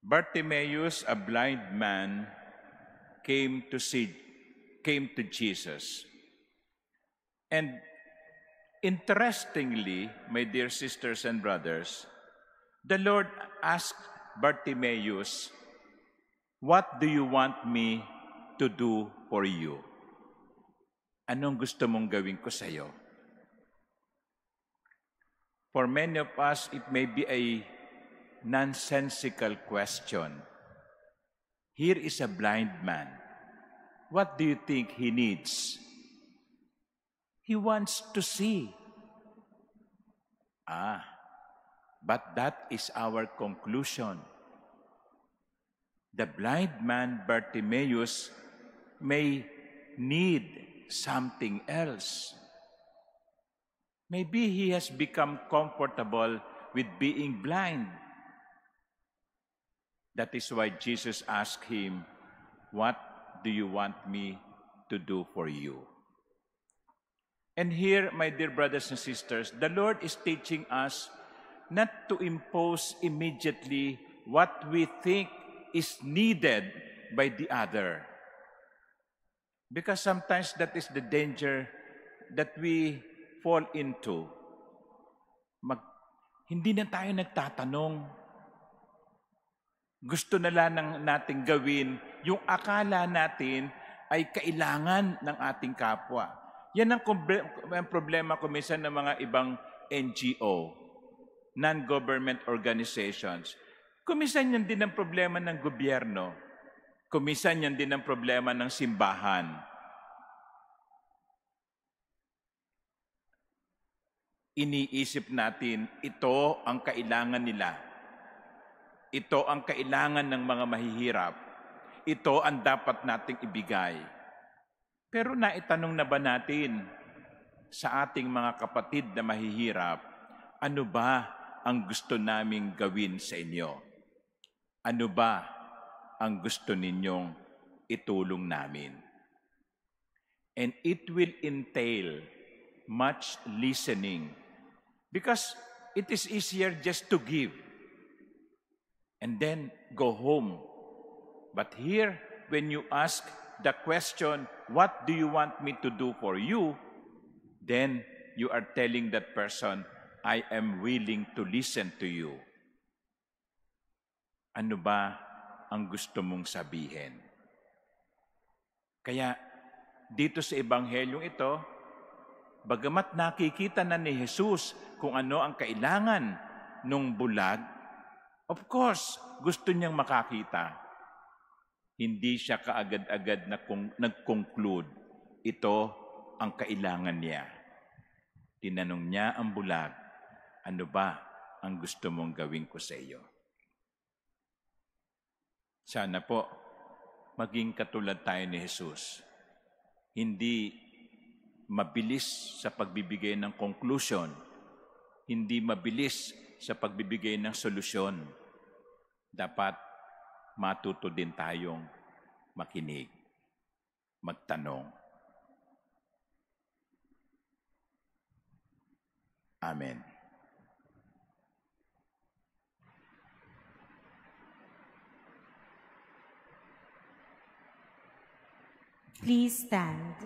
Bartimaeus, a blind man, came to Jesus. And interestingly, my dear sisters and brothers, the Lord asked Bartimaeus, "What do you want me to do for you?" Anong gusto mong gawin ko sa iyo? For many of us, it may be a nonsensical question. Here is a blind man. What do you think he needs? He wants to see. But that is our conclusion. The blind man Bartimaeus may need something else. Maybe he has become comfortable with being blind. That is why Jesus asked him, "What do you want me to do for you?" And here, my dear brothers and sisters, the Lord is teaching us not to impose immediately what we think is needed by the other. Because sometimes that is the danger that we fall into. Hindi na tayo nagtatanong. Gusto na lang nating gawin yung akala natin ay kailangan ng ating kapwa. Yan ang problema kuminsan ng mga ibang NGO, non-government organizations. Kuminsan yan din ang problema ng gobyerno. Kuminsan yan din ang problema ng simbahan. Iniisip natin, ito ang kailangan nila. Ito ang kailangan ng mga mahihirap. Ito ang dapat nating ibigay. Pero naitanong na ba natin sa ating mga kapatid na mahihirap, ano ba ang gusto naming gawin sa inyo? Ano ba ang gusto ninyong itulong namin? And it will entail much listening because it is easier just to give and then go home. But here, when you ask the question, "What do you want me to do for you?" then you are telling that person, "I am willing to listen to you." Ano ba ang gusto mong sabihin? Kaya dito sa Ebanghelyong ito, bagamat nakikita na ni Jesus kung ano ang kailangan nung bulag, of course, gusto niyang makakita. Hindi siya kaagad-agad na nag-conclude, ito ang kailangan niya. Tinanong niya ang bulag, ano ba ang gusto mong gawin ko sa iyo? Sana po, maging katulad tayo ni Jesus. Hindi mabilis sa pagbibigay ng conclusion, hindi mabilis sa pagbibigay ng solusyon. Dapat matuto din tayong makinig, magtanong. Amen. Please stand.